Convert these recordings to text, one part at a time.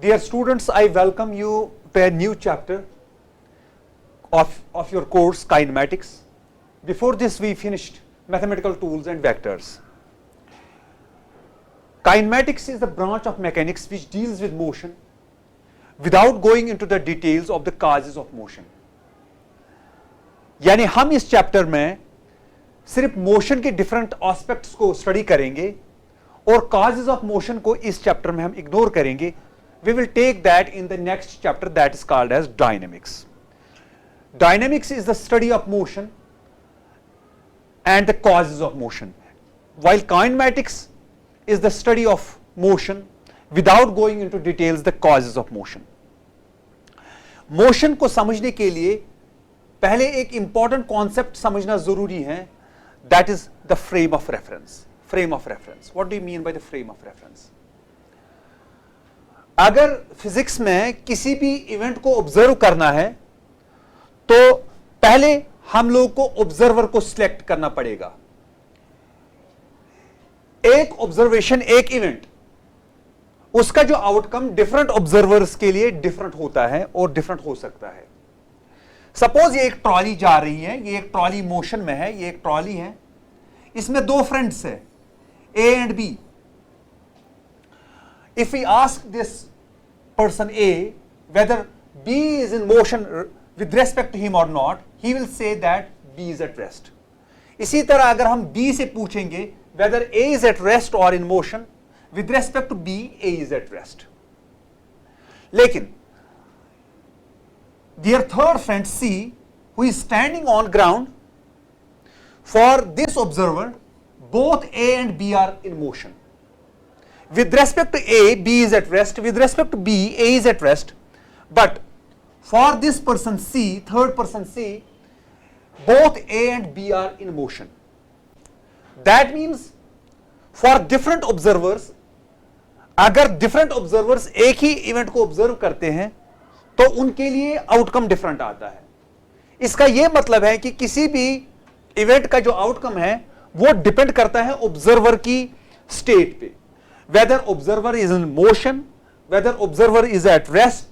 Dear students, I welcome you to a new chapter of your course kinematics. Before this, we finished mathematical tools and vectors. Kinematics is the branch of mechanics which deals with motion without going into the details of the causes of motion. यानी हम इस chapter में सिर्फ motion के different aspects को study करेंगे और causes of motion को इस चैप्टर में हम इग्नोर करेंगे. We will take that in the next chapter, that is called as dynamics. Dynamics is the study of motion and the causes of motion, while kinematics is the study of motion without going into details the causes of motion. Motion को समझने के लिए पहले एक important concept समझना जरूरी है, that is the frame of reference. Frame of reference. What do you mean by the frame of reference? अगर फिजिक्स में किसी भी इवेंट को ऑब्जर्व करना है तो पहले हम लोग को ऑब्जर्वर को सिलेक्ट करना पड़ेगा. एक ऑब्जर्वेशन, एक इवेंट, उसका जो आउटकम डिफरेंट ऑब्जर्वर्स के लिए डिफरेंट होता है और डिफरेंट हो सकता है. सपोज ये एक ट्रॉली जा रही है, ये एक ट्रॉली मोशन में है, ये एक ट्रॉली है, इसमें दो फ्रेंड्स है A and B. If we ask this person A whether B is in motion with respect to him or not, he will say that B is at rest. इसी तरह अगर हम B से पूछेंगे whether A is at rest or in motion, with respect to B, A is at rest. लेकिन their third friend C, who is standing on ground, for this observer, both A and B are in motion. With respect to A, B is at rest. With respect to B, A is at rest. But for this person C, third person C, both A and B are in motion. That means for different observers, अगर different observers एक ही event को observe करते हैं तो उनके लिए outcome different आता है. इसका यह मतलब है कि किसी भी event का जो outcome है वो डिपेंड करता है ऑब्जर्वर की स्टेट पे, whether observer is in motion, whether observer is at rest,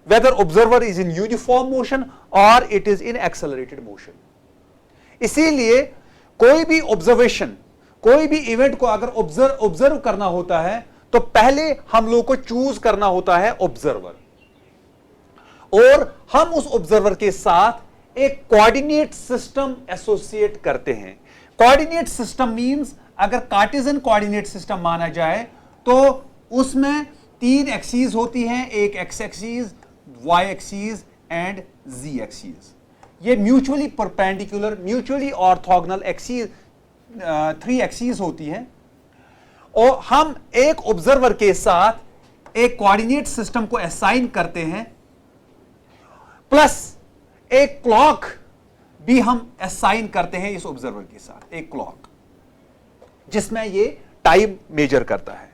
whether observer is in uniform motion और it is in accelerated motion. इसीलिए कोई भी ऑब्जर्वेशन, कोई भी इवेंट को अगर ऑब्जर्व करना होता है तो पहले हम लोग को चूज करना होता है ऑब्जर्वर, और हम उस ऑब्जर्वर के साथ एक कोऑर्डिनेट सिस्टम एसोसिएट करते हैं. कोऑर्डिनेट सिस्टम मींस अगर कार्टेशियन कोऑर्डिनेट सिस्टम माना जाए तो उसमें तीन एक्सीज होती हैं, एक X axes, Y axes and Z axes. ये mutually perpendicular, mutually orthogonal axes, three axes होती हैं, और हम एक ऑब्जर्वर के साथ एक कोऑर्डिनेट सिस्टम को असाइन करते हैं, प्लस एक क्लॉक भी हम असाइन करते हैं इस ऑब्जर्वर के साथ, एक क्लॉक जिसमें ये टाइम मेजर करता है.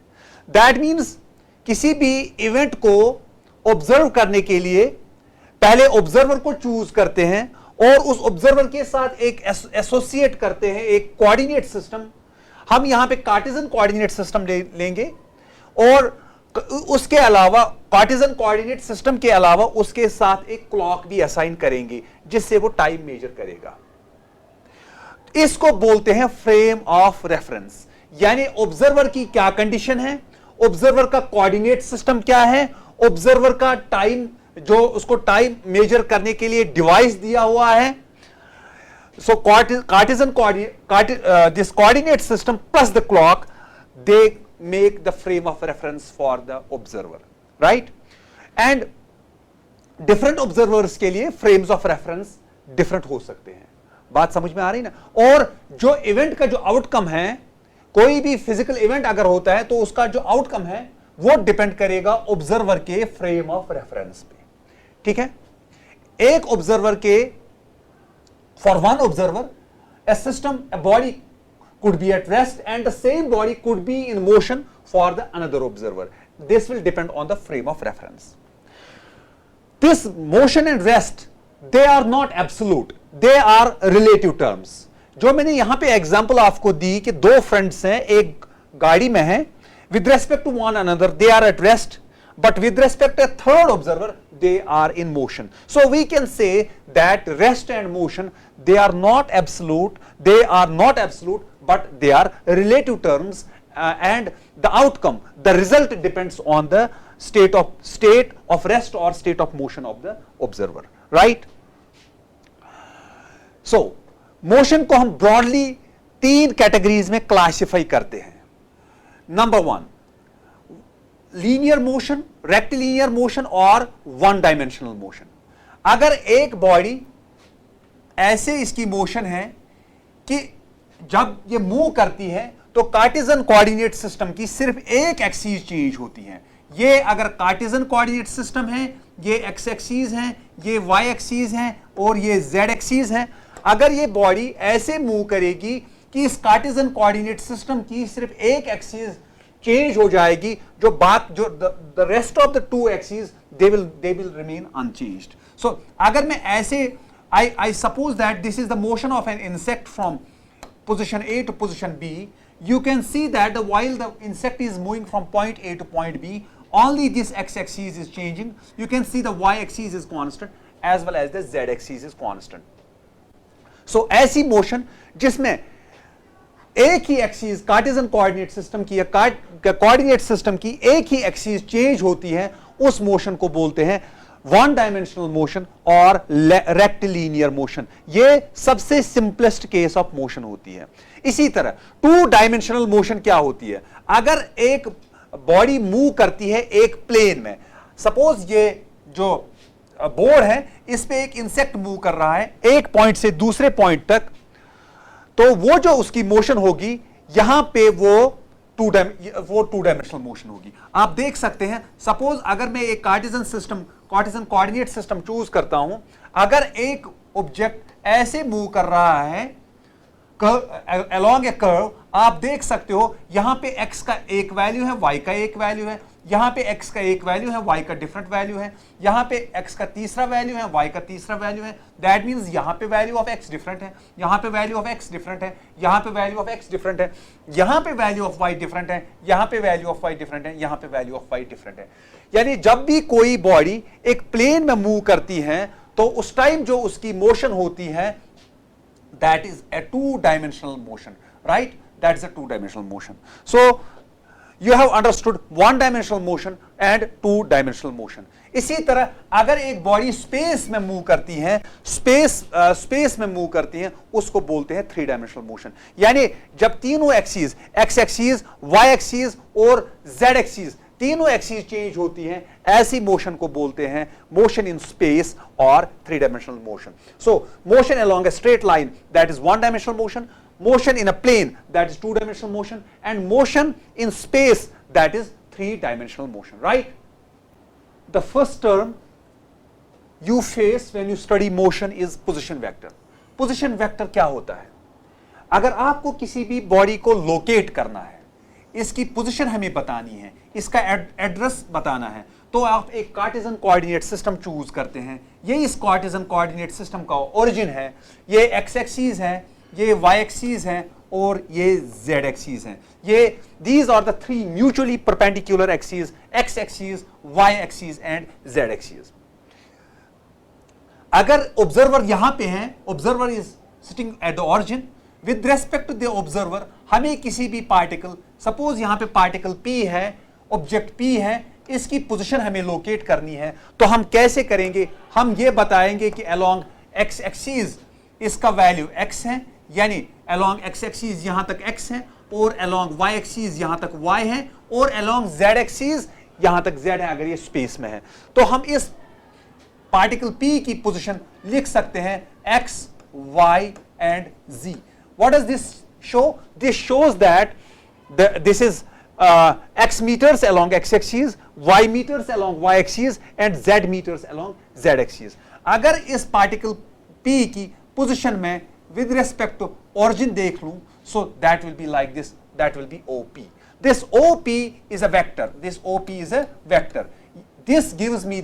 दैट मींस किसी भी इवेंट को ऑब्जर्व करने के लिए पहले ऑब्जर्वर को चूज करते हैं और उस ऑब्जर्वर के साथ एक एसोसिएट करते हैं एक कोऑर्डिनेट सिस्टम. हम यहां पे कार्टेशियन कोऑर्डिनेट सिस्टम लेंगे और उसके अलावा कार्टेशियन कोऑर्डिनेट सिस्टम के अलावा उसके साथ एक क्लॉक भी असाइन करेंगे जिससे वो टाइम मेजर करेगा. इसको बोलते हैं फ्रेम ऑफ रेफरेंस. यानी ऑब्जर्वर की क्या कंडीशन है, ऑब्जर्वर का कोऑर्डिनेट सिस्टम क्या है, ऑब्जर्वर का टाइम, जो उसको टाइम मेजर करने के लिए डिवाइस दिया हुआ है. So Cartesian this coordinate system plus the clock, they make the frame of reference for the observer, right? And different observers के लिए frames of reference different हो सकते हैं. बात समझ में आ रही ना? और जो event का जो outcome है, कोई भी physical event अगर होता है तो उसका जो outcome है वो depend करेगा observer के frame of reference पे. ठीक है? एक observer के, for one observer, a system, a body could be at rest and the same body could be in motion for the another observer. This will depend on the frame of reference. This motion and rest, they are not absolute, they are relative terms. जो मैंने यहां पे example आपको दी कि दो friends हैं, एक गाड़ी में हैं, with respect to one another they are at rest, but with respect to a third observer, they are in motion. So we can say that rest and motion, they are not absolute, but they are relative terms, and the outcome, the result depends on the state of rest or state of motion of the observer, right? So motion को हम broadly 3 categories में classify करते हैं. Number 1, linear motion, rectilinear motion और one dimensional motion. अगर एक body ऐसे इसकी मोशन है कि जब ये मूव करती है तो कार्टेशियन कोऑर्डिनेट सिस्टम की सिर्फ एक एक्सिस चेंज होती है. ये अगर कार्टेशियन कोऑर्डिनेट सिस्टम है, ये एक्स एक्सिस है, ये वाई एक्सिस है और ये जेड एक्सिस है. अगर ये बॉडी ऐसे मूव करेगी कि इस कार्टेशियन कोऑर्डिनेट सिस्टम की सिर्फ एक एक्सिस चेंज हो जाएगी, जो the rest of the 2 axis they will remain unchanged. So अगर मैं ऐसे I suppose that this is the motion of an insect from position A to position B. You can see that while the insect is moving from point A to point B, only this x-axis is changing. You can see the y-axis is constant as well as the z-axis is constant. So ऐसी motion जिसमें एक ही axis Cartesian coordinate system की या coordinate system की एक ही axis change होती है, उस मोशन को बोलते हैं वन डायमेंशनल मोशन और रेक्टिलिनियर मोशन. ये सबसे सिंपलेस्ट केस ऑफ मोशन होती है. इसी तरह 2 डायमेंशनल मोशन क्या होती है? अगर एक बॉडी मूव करती है एक प्लेन में, सपोज ये जो बोर्ड है इस पे एक इंसेक्ट मूव कर रहा है एक पॉइंट से दूसरे पॉइंट तक, तो वो जो उसकी मोशन होगी यहां पे वो 2 डायमेंशनल मोशन होगी. आप देख सकते हैं, सपोज अगर मैं एक कार्टेशियन कोऑर्डिनेट सिस्टम चूज करता हूं, अगर एक ऑब्जेक्ट ऐसे मूव कर रहा है अलोंग ए कर्व, आप देख सकते हो यहां पे x का एक वैल्यू है, y का एक वैल्यू है, यहां पे x का एक वैल्यू है, y का डिफरेंट वैल्यू है, यहां पे x का तीसरा वैल्यू है, y का तीसरा वैल्यू है. दैट मींस यहां पे वैल्यू ऑफ x डिफरेंट है, यहां पे वैल्यू ऑफ x डिफरेंट है, यहां पे वैल्यू ऑफ x डिफरेंट है, यहां पे वैल्यू ऑफ y डिफरेंट है, यहां पे वैल्यू ऑफ y डिफरेंट है, यहां पे वैल्यू ऑफ y डिफरेंट है. यानी जब भी कोई बॉडी एक प्लेन में मूव करती है तो उस टाइम जो उसकी मोशन होती है that is a 2-dimensional motion, right? That is a 2-dimensional motion. So you have understood 1-dimensional motion and 2-dimensional motion. इसी तरह अगर एक बॉडी स्पेस में मूव करती है, स्पेस में मूव करती है, उसको बोलते हैं 3-dimensional motion. यानी जब तीनों axis, x axis, y axis और z एक्सिस, तीनों एक्सिस चेंज होती हैं, ऐसी मोशन को बोलते हैं मोशन इन स्पेस और 3-dimensional motion. So motion along a straight line, that is 1-dimensional motion, motion in a plane, that is 2-dimensional motion, and motion in space, that is 3-dimensional motion, right? The first term you face when you study motion is position vector. Position vector क्या होता है? अगर आपको किसी भी body को locate करना है, इसकी पोजीशन हमें बतानी है, इसका एड्रेस बताना है, तो आप एक कार्टेशियन कोऑर्डिनेट सिस्टम चूज करते हैं. ये इस कार्टेशियन कोऑर्डिनेट सिस्टम का ओरिजिन है, ये एक्स एक्सिस है, ये वाई एक्सिस है और ये जेड एक्सिस है. ये these are the 3 mutually perpendicular axis, X axis, Y axis and Z axis. अगर ऑब्जर्वर यहां पे है, observer is sitting at the origin, with respect to the observer हमें किसी भी पार्टिकल, सपोज यहां पे पार्टिकल P है, ऑब्जेक्ट P है, इसकी पोजीशन हमें लोकेट करनी है, तो हम कैसे करेंगे? हम ये बताएंगे कि अलोंग x एक्सिस इसका वैल्यू x है, यानी अलोंग x एक्सिस यहां तक x है और अलोंग y एक्सिस यहां तक y है और अलोंग z एक्सिस यहां तक z है अगर ये स्पेस में है. तो हम इस पार्टिकल P की पोजीशन लिख सकते हैं x, y and z. What does this show? This shows that this is x meters along x axis, y meters along y axis and z meters along z axis. अगर इस particle P की position में with respect to origin देख लूं, so that will be like this, that will be OP. This OP is a vector. This OP is a vector. This gives me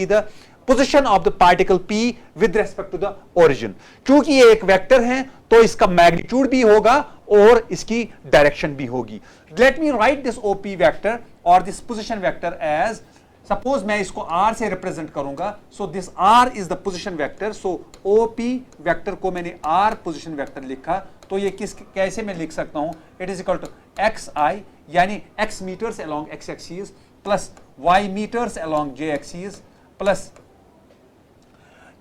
the position of the particle P with respect to the origin. चूंकि ये एक vector है तो इसका magnitude भी होगा और इसकी डायरेक्शन भी होगी. Let me write this OP vector और this position vector as, suppose मैं इसको r से रिप्रेजेंट करूंगा, so this r is the position vector, so OP vector को मैंने r पोजीशन वेक्टर लिखा, तो ये कैसे मैं लिख सकता हूं, it is equal to xi यानी x metres along x axis plus y metres along j axis plus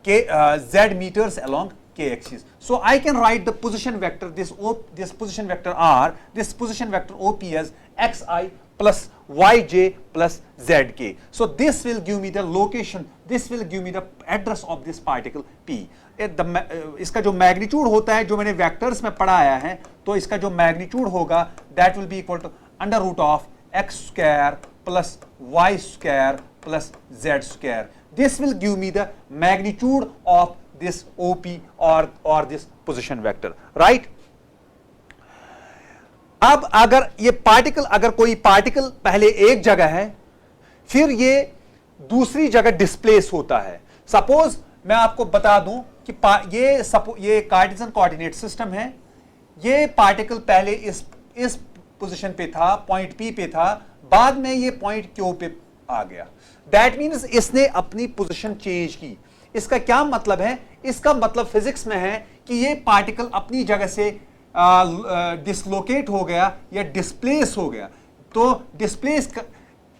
z meters along k axis. So I can write the position vector, this position vector r, this position vector OP as xi plus yj plus zk. So this will give me the location, this will give me the address of this particle p. इसका जो magnitude होता है, जो मैंने vectors में पढ़ाया है, तो इसका जो मैग्नीट्यूड होगा that will be equal to under root of x square plus y square plus z square. This will give me the magnitude of this OP or this position vector, right? अब अगर ये particle, अगर कोई particle पहले एक जगह है, फिर ये दूसरी जगह डिस्प्लेस होता है. सपोज मैं आपको बता दूं कि ये कार्टेशियन कोऑर्डिनेट सिस्टम है, ये पार्टिकल पहले इस पोजीशन पे था, पॉइंट P पे था, बाद में ये पॉइंट Q पे आ गया. दैट मीन्स इसने अपनी पोजीशन चेंज की. इसका क्या मतलब है? इसका मतलब फिजिक्स में है कि ये पार्टिकल अपनी जगह से डिसलोकेट हो गया या डिस्प्लेस हो गया. तो डिस्प्लेस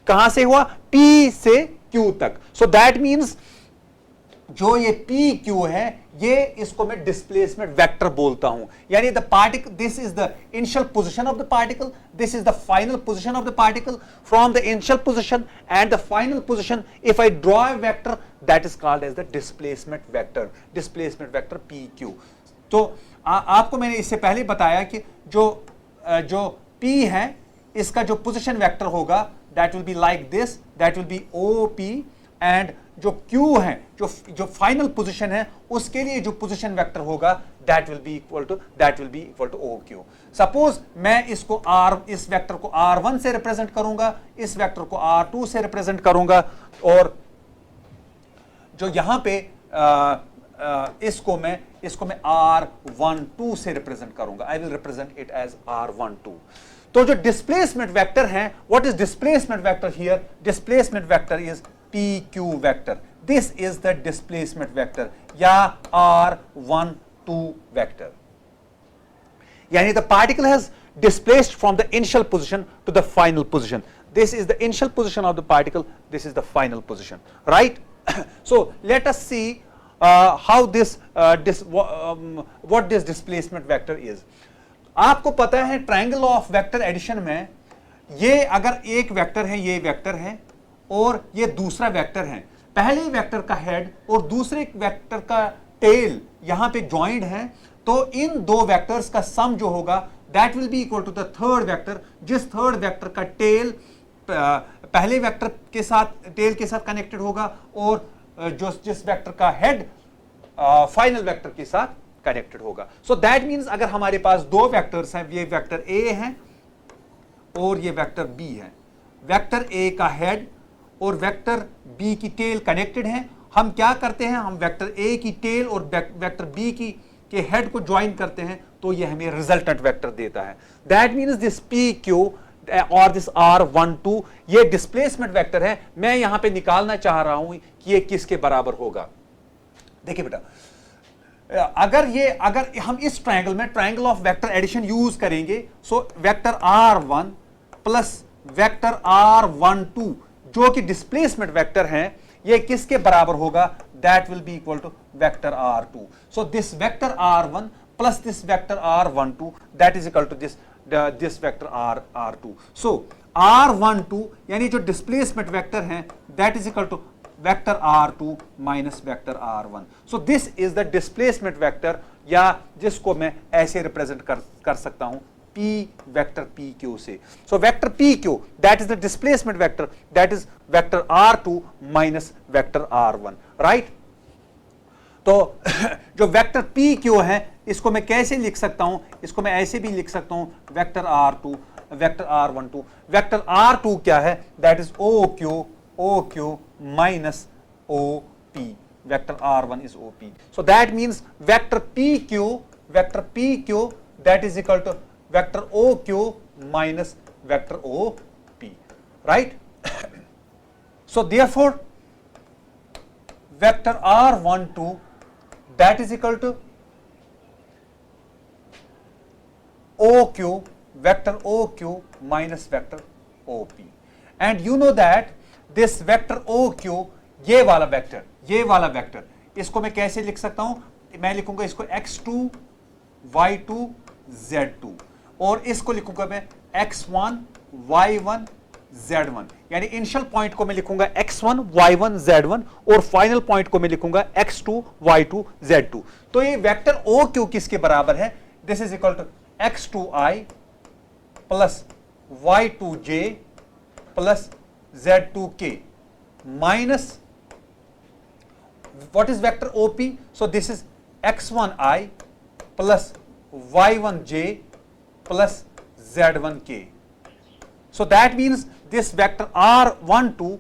कहां से हुआ? P से Q तक. सो दैट मीन्स जो ये PQ है, ये इसको मैं डिस्प्लेसमेंट वेक्टर बोलता हूं. यानी the particle, this is the initial position of the particle, this is the final position of the particle. From the initial position and the final position, if I draw a vector, that is called as the displacement vector, displacement vector PQ. तो आपको मैंने इससे पहले बताया कि जो P है, इसका जो पोजीशन वेक्टर होगा, that will be like this, that will B OP, and जो Q है, जो फाइनल पोजीशन है, उसके लिए जो पोजीशन वेक्टर होगा, that will be equal to OQ. Suppose मैं इसको इस वेक्टर को R1 से रिप्रेजेंट करूंगा, इस वेक्टर को R2 से रिप्रेजेंट करूंगा, और जो यहां पे इसको मैं R12 से रिप्रेजेंट करूंगा. I will represent it as R12. तो जो डिस्प्लेसमेंट वेक्टर है, what is displacement vector here? Displacement vector is PQ vector. This is the displacement vector या R12 vector. यानी the particle has displaced from the initial position to the final position. This is the initial position of the particle. This is the final position, right? So let us see how what this displacement vector is. आपको पता है triangle of vector addition में, ये अगर एक vector है, ये vector है और ये दूसरा वेक्टर है, पहले वेक्टर का हेड और दूसरे वेक्टर का टेल यहां पे ज्वाइंट है, तो इन दो वेक्टर्स का सम जो होगा, that will be equal to the third vector. जिस थर्ड वेक्टर का टेल पहले वेक्टर के साथ, टेल के साथ कनेक्टेड होगा, और जिस वेक्टर का हेड फाइनल वेक्टर के साथ कनेक्टेड होगा. सो दैट मीन्स अगर हमारे पास दो वेक्टर्स हैं, ये वेक्टर A है और ये वेक्टर B है, वेक्टर A का हेड और वेक्टर B की टेल कनेक्टेड हैं, हम क्या करते हैं? हम वेक्टर A की टेल और वेक्टर B के हेड को ज्वाइन करते हैं, तो ये हमें रिजल्टेंट वेक्टर देता है. दैट मीन्स दिस PQ और दिस R12, ये डिस्प्लेसमेंट वेक्टर है. मैं यहां पे निकालना चाह रहा हूं कि ये किसके बराबर होगा. देखिए बेटा, अगर हम इस ट्रायंगल में triangle of vector addition use करेंगे, so vector R1 plus vector R12 जो कि डिस्प्लेसमेंट वेक्टर हैं, ये किसके बराबर होगा? That will be equal to vector R2. So this vector R1 plus this vector R12, that is equal to this vector R2. So R12 यानी जो displacement vector हैं, that is equal to vector R2 minus vector R1. So this is the displacement vector, या जिसको मैं ऐसे represent कर सकता हूं, P vector PQ से. So vector PQ, that is the displacement vector, that is vector R2 minus vector R1, right? तो जो वेक्टर PQ है, इसको मैं कैसे लिख सकता हूं? इसको मैं ऐसे भी लिख सकता हूं, vector R2, vector R12. Vector R2 क्या है? That is OQ minus OP. Vector R1 is OP. So that means vector PQ, that is equal to vector OQ minus vector OP, right? So therefore vector r12 that is equal to OQ, vector OQ minus vector OP. And you know that this vector OQ, ये वाला vector, इसको मैं कैसे लिख सकता हूं? मैं लिखूंगा इसको x2, y2, z2 और इसको लिखूंगा मैं x1, y1, z1, यानी इनिशियल पॉइंट को मैं लिखूंगा x1, y1, z1 और फाइनल पॉइंट को मैं लिखूंगा x2, y2, z2. तो ये वेक्टर OQ किसके बराबर है? This is equal to x2i plus y2j plus z2k minus what is vector OP? So this is x1i plus y1j plus z1k. So that means this vector r12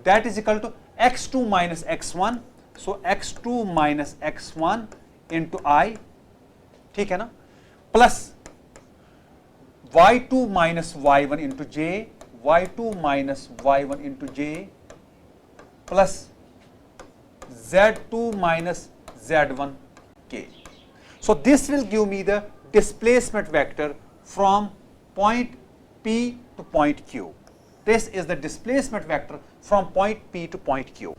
that is equal to x2 minus x1. So x2 minus x1 into I, ठीक है ना, plus y2 minus y1 into j, y2 minus y1 into j plus z2 minus z1 k. So this will give me the displacement vector from point P to point Q. This is the displacement vector from point P to point Q.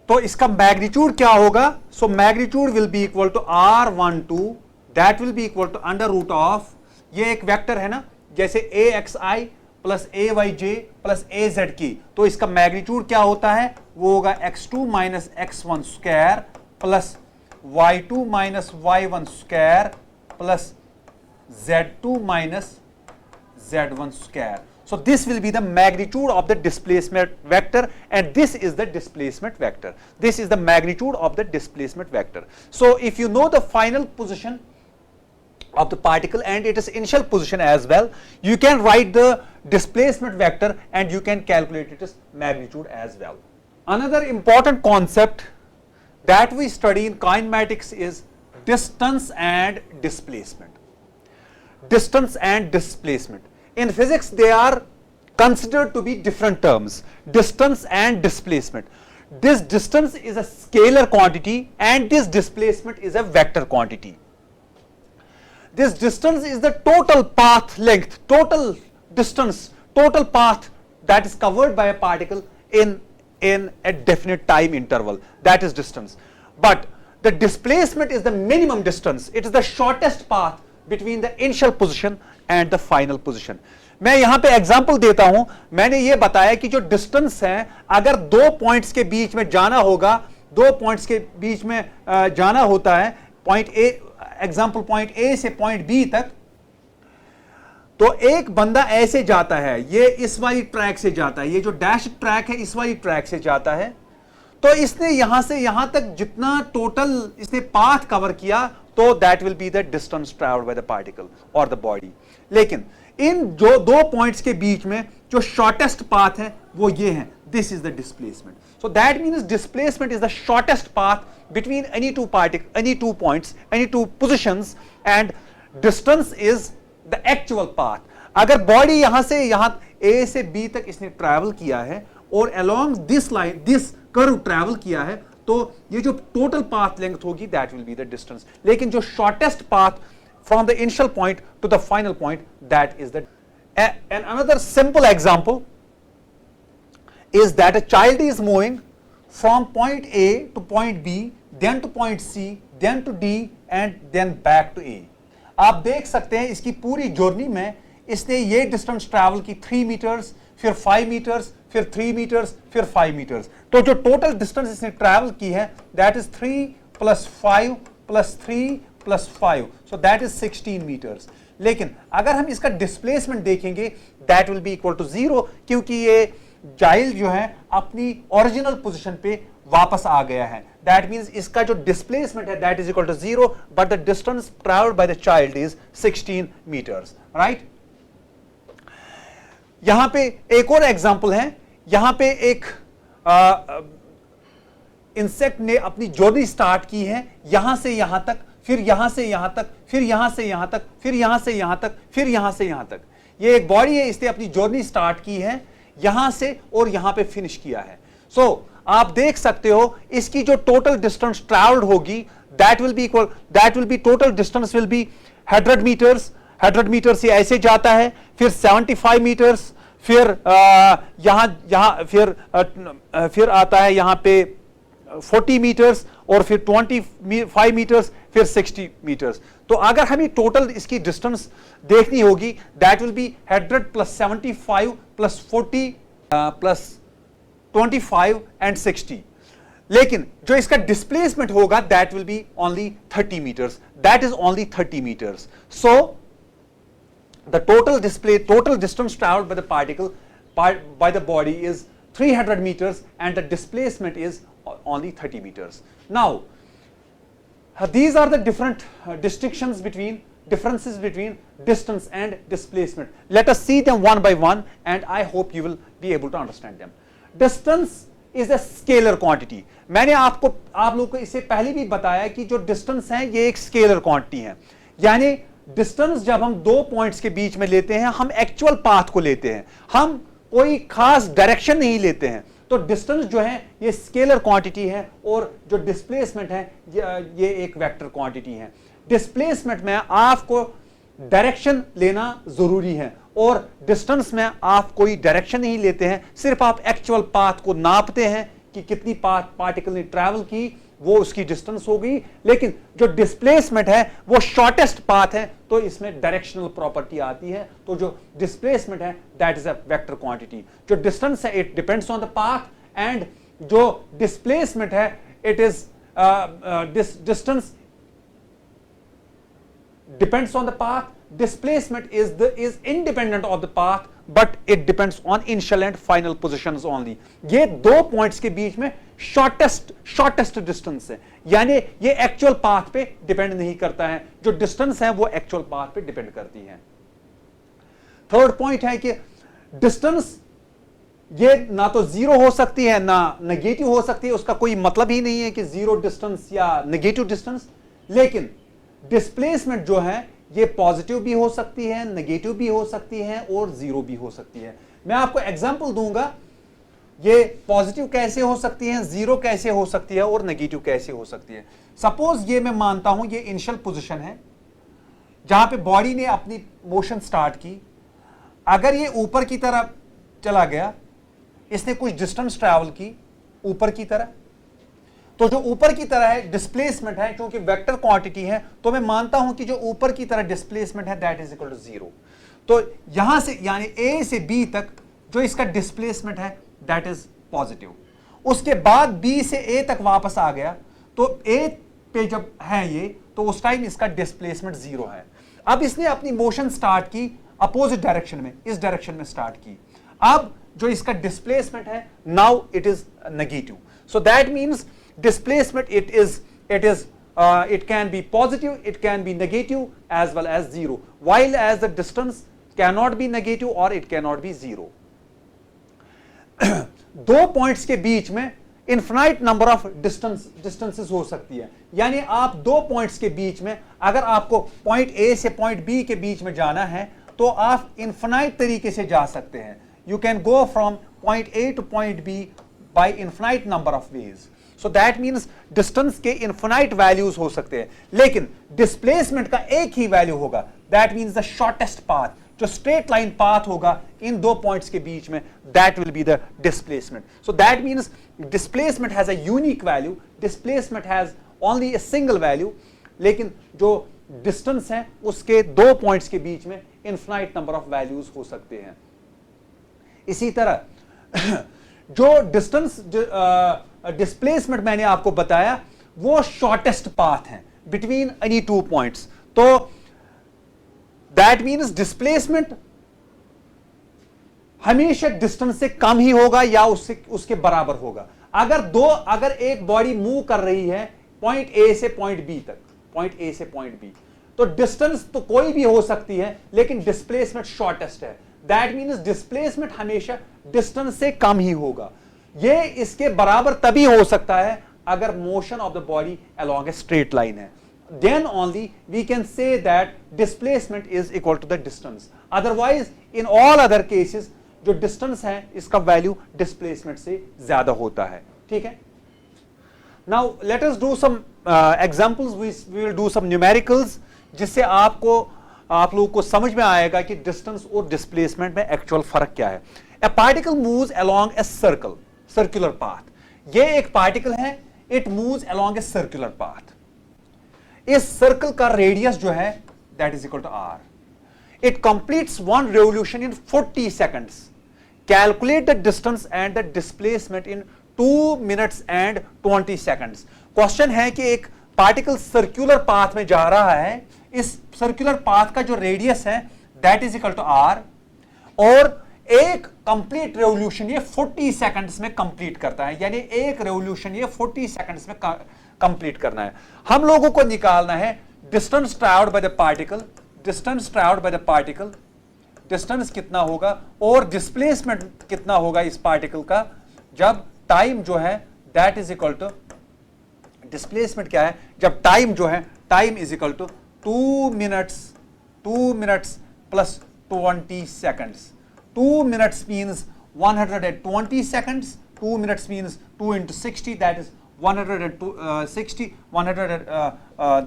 तो इसका magnitude क्या होगा? So magnitude will be equal to r12, that will be equal to under root of, ये एक vector है ना, जैसे axi plus ayj plus azk, तो इसका मैग्नीट्यूड क्या होता है? वो होगा x2 minus x1 square plus y2 minus y1 square plus z2 minus z1 square. So this will be the magnitude of the displacement vector, and this is the displacement vector. This is the magnitude of the displacement vector. So if you know the final position of the particle and its initial position as well, you can write the displacement vector and you can calculate its magnitude as well. Another important concept that we study in kinematics is distance and displacement. Distance and displacement. In physics, they are considered to be different terms, distance and displacement. This distance is a scalar quantity and this displacement is a vector quantity. This distance is the total path length, total distance, total path that is covered by a particle in a definite time interval. That is distance. But the displacement is the minimum distance. It is the shortest path between the initial position and the final position. मैं यहां पे example देता हूं. मैंने ये बताया कि जो डिस्टेंस है, अगर दो पॉइंट्स के बीच में जाना होगा, दो पॉइंट्स के बीच में जाना होता है, point A, example point A से पॉइंट बी तक, तो एक बंदा ऐसे जाता है, ये इस वाली ट्रैक से जाता है, ये जो डैश ट्रैक है इस वाली ट्रैक से जाता है, तो इसने यहां से यहां तक जितना टोटल इसने पाथ कवर किया, तो that will be the distance travelled by the particle और द बॉडी. लेकिन इन जो दो पॉइंट्स के बीच में जो शॉर्टेस्ट पाथ है वो ये है, this is the displacement. So that means displacement is the shortest path between any two points, any two positions, and distance is the actual path. अगर बॉडी यहां से यहां ए से बी तक इसने ट्रैवल किया है और along this line, this curve travel किया है, तो ये जो टोटल पाथ लेंथ होगी that will be the distance. लेकिन जो shortest path from the initial point to the final point, that is the. And another simple example is that a child is moving from point A to point B, then to point C, then to D, and then back to A. आप देख सकते हैं इसकी पूरी journey में इसने ये distance travel की 3 मीटर्स, फिर 5 मीटर्स, फिर 3 मीटर्स, फिर 5 मीटर्स. तो जो टोटल डिस्टेंस इसने ट्रैवल की है that is 3 + 5 + 3 + 5, so that is 16 meters. लेकिन अगर हम इसका डिस्प्लेसमेंट देखेंगे that will be equal to 0, क्योंकि ये चाइल्ड जो है अपनी ओरिजिनल पोजीशन पे वापस आ गया है. दैट मींस इसका जो डिस्प्लेसमेंट है that is equal to 0, but the distance travelled by the child is 16 metres. Right. यहां पे एक और एग्जांपल है. यहां पे एक इंसेक्ट ने अपनी जर्नी स्टार्ट की है यहां से यहां तक, फिर यहां से यहां तक, फिर यहां से यहां तक, फिर यहां से यहां तक, फिर यहां से यहां तक. ये एक बॉडी है, इसने अपनी जर्नी स्टार्ट की है यहां से और यहां पे फिनिश किया है। सो आप देख सकते हो इसकी जो टोटल डिस्टेंस ट्रैवल्ड होगी that will be total distance will be 100 metres. 100 metre से ऐसे जाता है, फिर 75 मीटर्स, फिर फिर आता है यहां पे 40 मीटर्स, और फिर 25 मीटर्स, फिर 60 मीटर्स। तो अगर हमें टोटल इसकी डिस्टेंस देखनी होगी that will be 100 plus 75 plus 40 plus 25 and 60। लेकिन जो इसका डिस्प्लेसमेंट होगा that will be only 30 metres, that is only 30 metres. So the total distance traveled by the particle by the body is 300 meters and the displacement is only 30 meters. Now these are the different differences between distance and displacement. Let us see them one by one and I hope you will be able to understand them. Distance is a scalar quantity. मैंने आप लोगों को इससे पहले भी बताया कि जो distance है ये एक scalar quantity है, यानी डिस्टेंस जब हम दो पॉइंट्स के बीच में लेते हैं हम एक्चुअल पाथ को लेते हैं, हम कोई खास डायरेक्शन नहीं लेते हैं। तो डिस्टेंस जो है ये स्केलर क्वांटिटी है और जो डिस्प्लेसमेंट है ये एक वेक्टर क्वांटिटी है। डिस्प्लेसमेंट में आपको डायरेक्शन लेना जरूरी है और डिस्टेंस में आप कोई डायरेक्शन नहीं लेते हैं, सिर्फ आप एक्चुअल पाथ को नापते हैं कि कितनी पार्टिकल ने ट्रैवल की, वो उसकी डिस्टेंस हो गई। लेकिन जो डिस्प्लेसमेंट है वो शॉर्टेस्ट पाथ है, तो इसमें डायरेक्शनल प्रॉपर्टी आती है। तो जो डिस्प्लेसमेंट है that is a vector quantity. जो डिस्टेंस है it depends on the path and जो डिस्प्लेसमेंट है it is distance depends on the path, displacement is independent of the path but it depends on initial and final positions only. ये दो points के बीच में shortest distance है, यानी ये एक्चुअल पाथ पे डिपेंड नहीं करता है, जो डिस्टेंस है वो एक्चुअल पाथ पे डिपेंड करती है। थर्ड पॉइंट है कि डिस्टेंस ये ना तो जीरो हो सकती है ना नेगेटिव हो सकती है, उसका कोई मतलब ही नहीं है कि जीरो डिस्टेंस या नेगेटिव डिस्टेंस। लेकिन डिस्प्लेसमेंट जो है ये पॉजिटिव भी हो सकती है, नेगेटिव भी हो सकती है और जीरो भी हो सकती है। मैं आपको एग्जांपल दूंगा ये पॉजिटिव कैसे हो सकती है, जीरो कैसे हो सकती है और नेगेटिव कैसे हो सकती है। सपोज ये मैं मानता हूं ये इनिशियल पोजीशन है जहां पे बॉडी ने अपनी मोशन स्टार्ट की। अगर ये ऊपर की तरफ चला गया, इसने कुछ डिस्टेंस ट्रैवल की ऊपर की तरह, तो जो ऊपर की तरह है डिस्प्लेसमेंट है, क्योंकि वेक्टर क्वांटिटी है तो मैं मानता हूं कि जो ऊपर की तरह डिस्प्लेसमेंट है that is equal to zero. तो यहां से यानी ए से बी तक जो इसका डिस्प्लेसमेंट है दैट इज पॉजिटिव। उसके बाद बी से ए तक वापस आ गया, तो ए पे जब है ये तो उस टाइम इसका डिस्प्लेसमेंट जीरो है। अब इसने अपनी मोशन स्टार्ट की अपोजिट डायरेक्शन में, इस डायरेक्शन में स्टार्ट की। अब जो इसका डिस्प्लेसमेंट है now it is negative. So that means displacement it can be positive, it can be negative as well as zero, while as the distance cannot be negative or it cannot be zero. दो points के बीच में infinite number of distances हो सकती है, यानी आप दो पॉइंट्स के बीच में अगर आपको पॉइंट ए से पॉइंट बी के बीच में जाना है तो आप इनफिनाइट तरीके से जा सकते हैं। You can go from point A to point B by infinite number of ways. So that means distance के इनफिनाइट वैल्यूज हो सकते हैं, लेकिन डिस्प्लेसमेंट का एक ही वैल्यू होगा, that means the shortest path, जो स्ट्रेट लाइन पाथ होगा इन दो पॉइंट्स के बीच में, that will be the displacement. So that means displacement has a unique value, displacement has only a single value, लेकिन जो डिस्टेंस है उसके दो पॉइंट्स के बीच में इनफिनाइट नंबर ऑफ वैल्यूज हो सकते हैं। इसी तरह जो डिस्टेंस डिस्प्लेसमेंट मैंने आपको बताया वो शॉर्टेस्ट पाथ है बिटवीन एनी टू पॉइंट्स, तो दैट मीन्स डिस्प्लेसमेंट हमेशा डिस्टेंस से कम ही होगा या उसके बराबर होगा। अगर एक बॉडी मूव कर रही है पॉइंट ए से पॉइंट बी तक, पॉइंट ए से पॉइंट बी, तो डिस्टेंस तो कोई भी हो सकती है लेकिन डिस्प्लेसमेंट शॉर्टेस्ट है। दैट मीन्स डिस्प्लेसमेंट हमेशा डिस्टेंस से कम ही होगा। ये इसके बराबर तभी हो सकता है अगर motion of the body along a straight line है, then only we can say that displacement is equal to the distance. Otherwise in all other cases जो डिस्टेंस है इसका वैल्यू डिस्प्लेसमेंट से ज्यादा होता है, ठीक है। Now let us do some examples, we will do some numericals, जिससे आप लोगों को समझ में आएगा कि डिस्टेंस और डिस्प्लेसमेंट में एक्चुअल फर्क क्या है। A particle moves along a circular path. ये एक पार्टिकल है, it moves along a circular path. इस सर्कल का रेडियस जो है that is equal to R. It completes one revolution in 40 seconds. Calculate the distance and the displacement in 2 minutes and 20 seconds. Question है कि एक particle circular path में जा रहा है, इस सर्कुलर पाथ का जो रेडियस है that is equal to R, और एक कंप्लीट रेवोल्यूशन ये 40 सेकंड्स में कंप्लीट करता है, यानी एक रेवोल्यूशन ये 40 सेकंड्स में कंप्लीट करना है। हम लोगों को निकालना है distance travelled by the particle, distance travelled by the particle, distance कितना होगा और डिस्प्लेसमेंट कितना होगा इस पार्टिकल का, जब टाइम जो है that is equal to, displacement क्या है, जब टाइम जो है time is equal to 2 minutes plus 20 seconds. 2 minutes means 120 seconds. 2 minutes means 2 into 60, that is 160.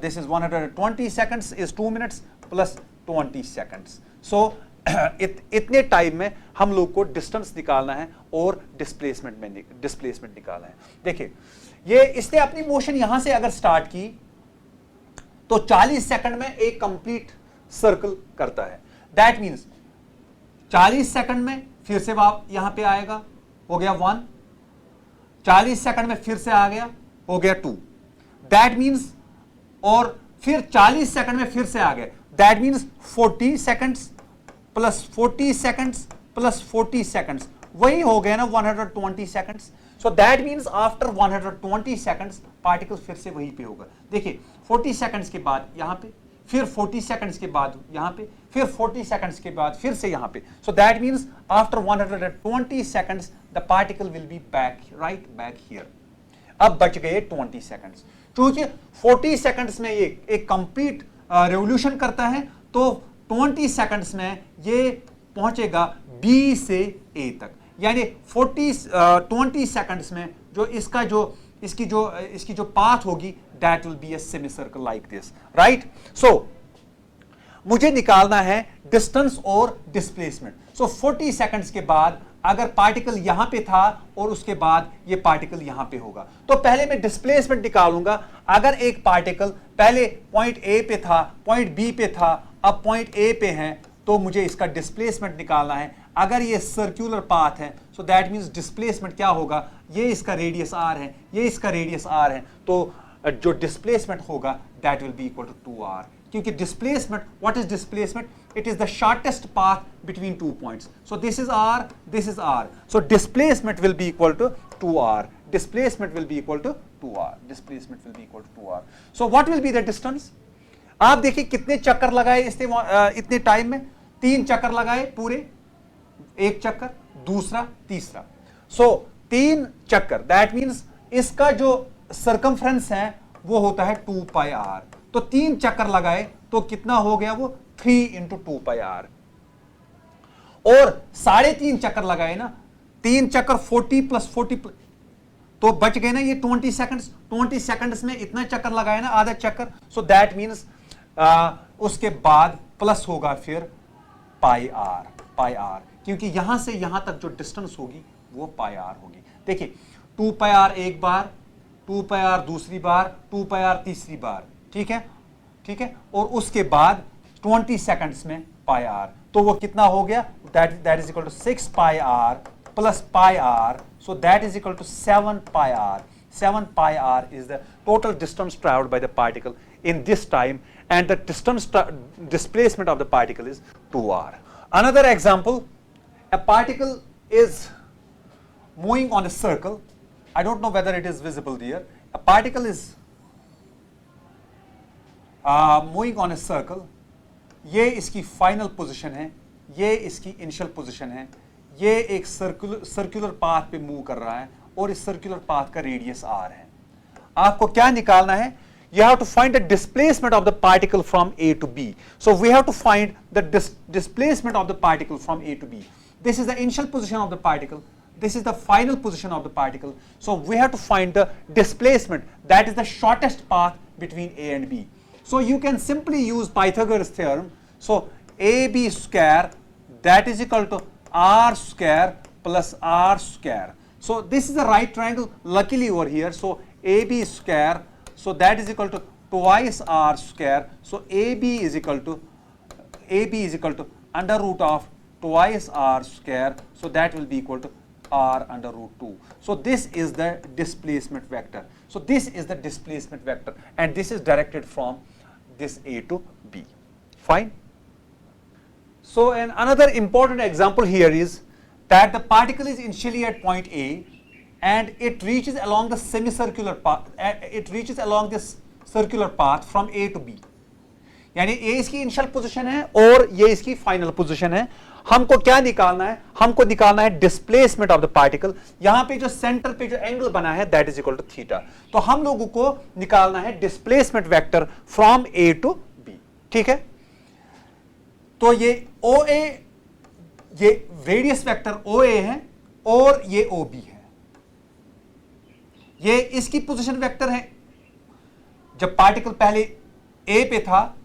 This is 120 seconds is 2 minutes plus 20 seconds. So इतने टाइम में हम लोग को डिस्टेंस निकालना है और डिस्प्लेसमेंट निकालना है। देखिए ये इसने अपनी मोशन यहां से अगर स्टार्ट की तो 40 सेकंड में एक कंप्लीट सर्कल करता है। दैट मींस 40 सेकंड में फिर से यहां पे आएगा, हो गया 1, 40 सेकंड में फिर से आ गया, हो गया 2, दैट मींस, और फिर 40 सेकंड में फिर से आ गया, that means 40 seconds plus 40 seconds plus 40 seconds, वही हो गया ना 120 seconds. So that means after 120 seconds particle फिर से वहीं पे होगा। देखिए 40 सेकंड्स के बाद यहां पे, फिर 40 सेकंड्स के बाद यहां पे, फिर 40 सेकंड्स के बाद फिर से यहां पे। सो that means after 120 seconds the particle will be back here. अब बच गए 20 सेकंड्स। क्योंकि 40 सेकंड्स में ये एक कंप्लीट रेवोल्यूशन करता है, तो 20 सेकंड्स में ये पहुंचेगा बी से ए तक, यानी 20 सेकंड्स में जो इसकी जो पाथ होगी that will be a semi circle like this, right. So मुझे निकालना है डिस्टेंस और डिस्प्लेसमेंट। सो 40 सेकंड्स के बाद अगर पार्टिकल यहां पे था और उसके बाद ये पार्टिकल यहां पे होगा, तो पहले मैं डिस्प्लेसमेंट निकालूंगा। अगर एक पार्टिकल पहले पॉइंट ए पे था, पॉइंट बी पे था, अब पॉइंट ए पे है, तो मुझे इसका डिस्प्लेसमेंट निकालना है। अगर ये सर्कुलर पाथ है सो दैट मींस डिस्प्लेसमेंट क्या होगा, ये इसका रेडियस आर है, ये इसका रेडियस आर है, तो जो डिस्प्लेसमेंट होगा that will be equal to 2r। क्योंकि displacement, what is displacement, it is the shortest path between 2 points. So this is r, this is r, so displacement will be equal to 2r, displacement will be equal to 2r, displacement will be equal to 2r। So what will be the distance, आप देखिए कितने चक्कर लगाए इसने इतने time में, 3 चक्कर लगाए पूरे, एक चक्कर, दूसरा, तीसरा। सो 3 चक्कर, दैट मींस इसका जो सर्कमफ्रेंस है वो होता है 2 पाई r। तो 3 चक्कर लगाए तो कितना हो गया वो 3 इंटू 2 पाई r, और 3.5 चक्कर लगाए ना, 3 चक्कर 40 प्लस 40 तो बच गए ना ये 20 सेकंड्स। 20 सेकंड्स में इतना चक्कर लगाए ना, आधा चक्कर। सो दैट मींस उसके बाद प्लस होगा फिर पाई आर, क्योंकि यहां से यहां तक जो डिस्टेंस होगी वो पाई आर होगी। देखिए 2 पाई आर एक बार, 2 पाई आर दूसरी बार, 2 पाई आर तीसरी बार, ठीक है, और उसके बाद 20 सेकंड्स में पाई आर, तो वो कितना हो गया, that is equal to 6 pi R plus pi R, so that is equal to 7 pi R. 7 pi r is the total distance traveled by the particle in this time, and the displacement of the particle is 2r. Another example, a particle is moving on a circle. I don't know whether it is visible there. A particle is moving on a circle. ये इसकी final position है, ये इसकी initial position है, ये एक circular path पे move कर रहा है और इस सर्कुलर पाथ का रेडियस r है। आपको क्या निकालना है you have to find the displacement of the particle from A to B. So we have to find the displacement of the particle from A to B. This is the initial position of the particle. This is the final position of the particle. So we have to find the displacement, that is the shortest path between A and B. So you can simply use Pythagoras theorem. So AB square, that is equal to R square plus R square. So this is a right triangle luckily over here. So AB square, so that is equal to twice R square. So AB is equal to under root of twice R square. So that will be equal to R under root 2. So this is the displacement vector. So this is the displacement vector, and this is directed from this A to B. Fine. So another important example here is that the particle is initially at point A and it reaches along the semicircular path, it reaches along this circular path from A to B. यानी A इसकी initial position है और ये इसकी final position है. हमको क्या निकालना है? हमको निकालना है डिस्प्लेसमेंट ऑफ द पार्टिकल. यहां पे जो सेंटर पे जो एंगल बना है that is equal to theta. तो हम लोगों को निकालना है displacement vector from A to B. ठीक है. तो ये OA, ये रेडियस वेक्टर OA है और ये OB है. ये इसकी पोजीशन वेक्टर है जब पार्टिकल पहले A पे था.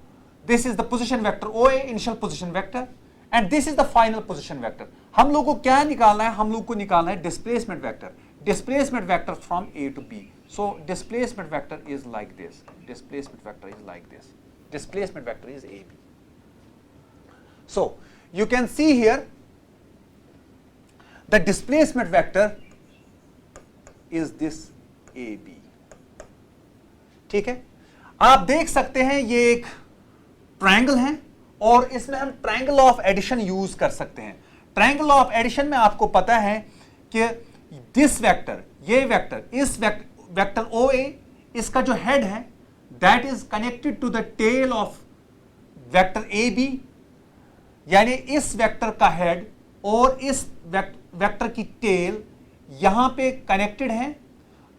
This is the position vector OA, initial position vector, and this is the final position vector. हम लोग को क्या निकालना है? हम लोग को निकालना है displacement vector. Displacement vector from A to B. So displacement vector is like this. Displacement vector is like this. Displacement vector is AB. So you can see here the displacement vector is this AB. ठीक है. आप देख सकते हैं ये एक triangle है और इसमें हम ट्रायंगल ऑफ एडिशन यूज कर सकते हैं. ट्रायंगल ऑफ एडिशन में आपको पता है कि दिस वेक्टर, ये वेक्टर, इस वेक्टर OA, इसका जो हेड है that is connected to the tail of vector AB. यानी इस वेक्टर का हेड और इस वेक्टर की टेल यहां पे कनेक्टेड है.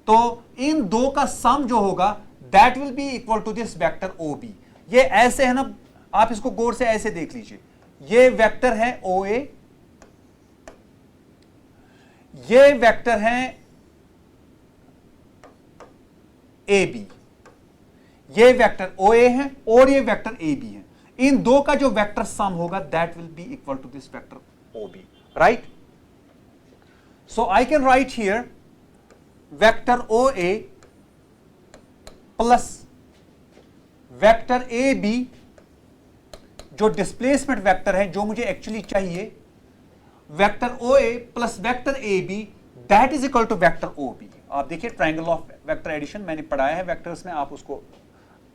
तो इन दो का सम जो होगा that will be equal to this vector OB. ये ऐसे है ना, आप इसको गौर से ऐसे देख लीजिए. ये वेक्टर है OA, ये वेक्टर है AB. ये वेक्टर OA है और ये वेक्टर AB है. इन दो का जो वेक्टर सम होगा that will be equal to this vector OB. Right. So I can write here vector OA plus vector AB, जो डिस्प्लेसमेंट वेक्टर है जो मुझे एक्चुअली चाहिए, vector OA plus vector AB that is equal to vector OB. आप देखिए triangle of vector addition मैंने पढ़ाया है वेक्टर्स में, आप उसको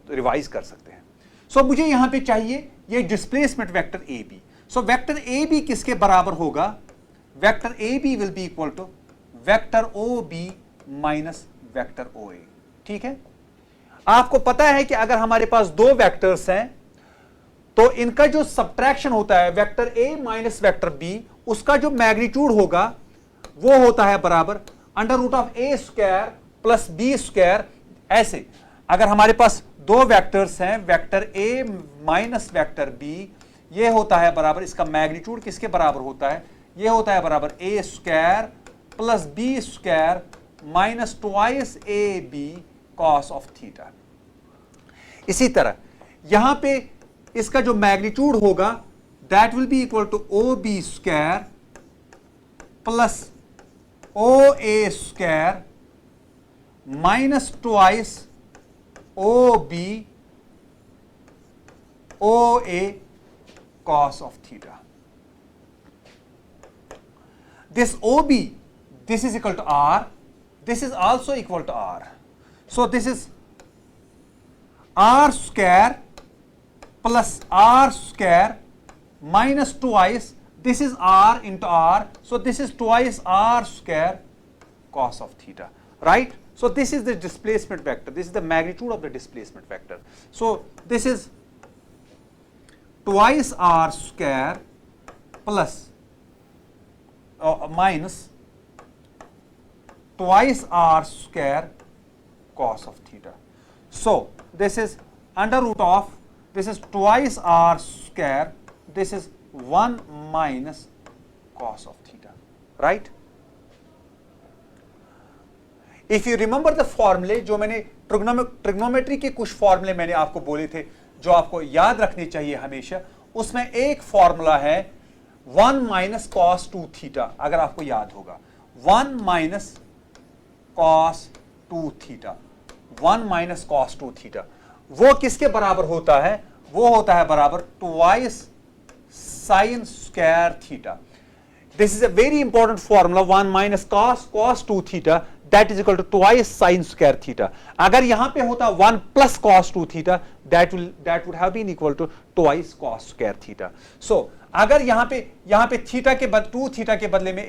रिवाइज कर सकते हैं. सो मुझे यहां पे चाहिए ये displacement vector AB. So vector AB किसके बराबर होगा? Vector AB will be equal to vector OB minus vector OA. ठीक है. आपको पता है कि अगर हमारे पास दो वेक्टर्स हैं तो इनका जो सब्ट्रैक्शन होता है vector A minus vector B, उसका जो मैग्नीट्यूड होगा वो होता है बराबर under root of A square plus B square. ऐसे अगर हमारे पास दो वेक्टर्स हैं vector A minus vector B, ये होता है बराबर, इसका मैग्नीट्यूड किसके बराबर होता है? ये होता है बराबर A square plus B square minus twice AB cos of theta. इसी तरह यहां पे इसका जो मैग्नीट्यूड होगा that will be equal to OB square plus OA square minus twice OB OA cos of theta. This OB, this is equal to R, this is also equal to R. So this is R square plus R square minus twice, this is R into R, so this is twice R square cos of theta, right? So this is the displacement vector, this is the magnitude of the displacement vector. So this is twice R square plus minus twice R square cos of theta. So this is under root of, this is twice r square, this is 1 minus cos of theta, right? If you remember the formula, जो मैंने trigonometry के कुछ फॉर्मूले मैंने आपको बोले थे जो आपको याद रखने चाहिए हमेशा, उसमें एक फॉर्मूला है 1 माइनस कॉस 2 थीटा, अगर आपको याद होगा 1 minus cos 2 theta, 1 minus cos 2 theta, वो किसके बराबर होता है? वो होता है बराबर twice sine square theta. This is a very important formula, 1 minus cos 2 theta that is equal to twice sin square theta. अगर यहां पे होता 1 plus cos 2 theta, that would have been equal to twice cos square theta. So अगर यहां पे theta के बदले 2 theta के बदले में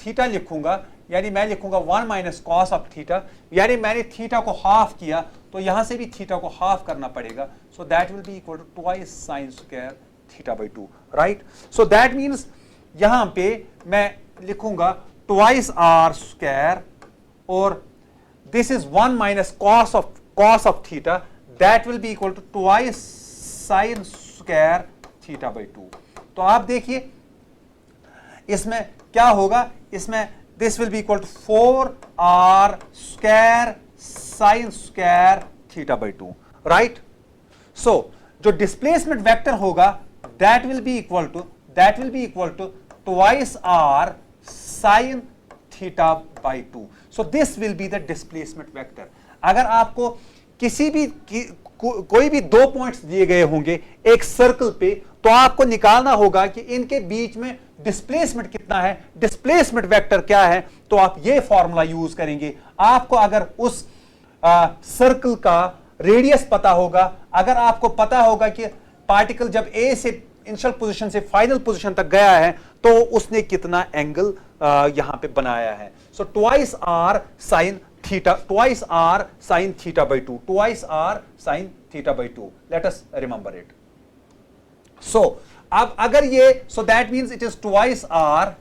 थीटा लिखूंगा, यानी मैं लिखूंगा 1 माइनस कॉस ऑफ थीटा, यानी मैंने थीटा को हाफ किया तो यहां से भी थीटा को हाफ करना पड़ेगा. So that will be equal to twice sine square theta by 2, right? So that means यहां पे मैं लिखूंगा ट्वाइस आर स्क्वायर, और this is 1 minus cos of theta, that will be equal to twice sin square theta by 2. तो आप देखिए इसमें क्या होगा, इसमें this will be equal to 4r square sin square theta by 2, right? So जो displacement vector होगा that will be equal to twice r sin theta by 2. So this will be the displacement vector. अगर आपको किसी भी कोई भी दो points दिए गए होंगे एक सर्कल पे, तो आपको निकालना होगा कि इनके बीच में डिस्प्लेसमेंट कितना है, डिस्प्लेसमेंट वेक्टर क्या है, तो आप ये फॉर्मूला यूज करेंगे. आपको अगर उस सर्कल का रेडियस पता होगा, अगर आपको पता होगा कि पार्टिकल जब ए से इनिशियल पोजीशन से फाइनल पोजीशन तक गया है तो उसने कितना एंगल यहां पे बनाया है. So twice R sine theta, twice R sine theta by 2, twice R sine theta by 2. Let us remember it. So अब अगर ये, so that means it is twice R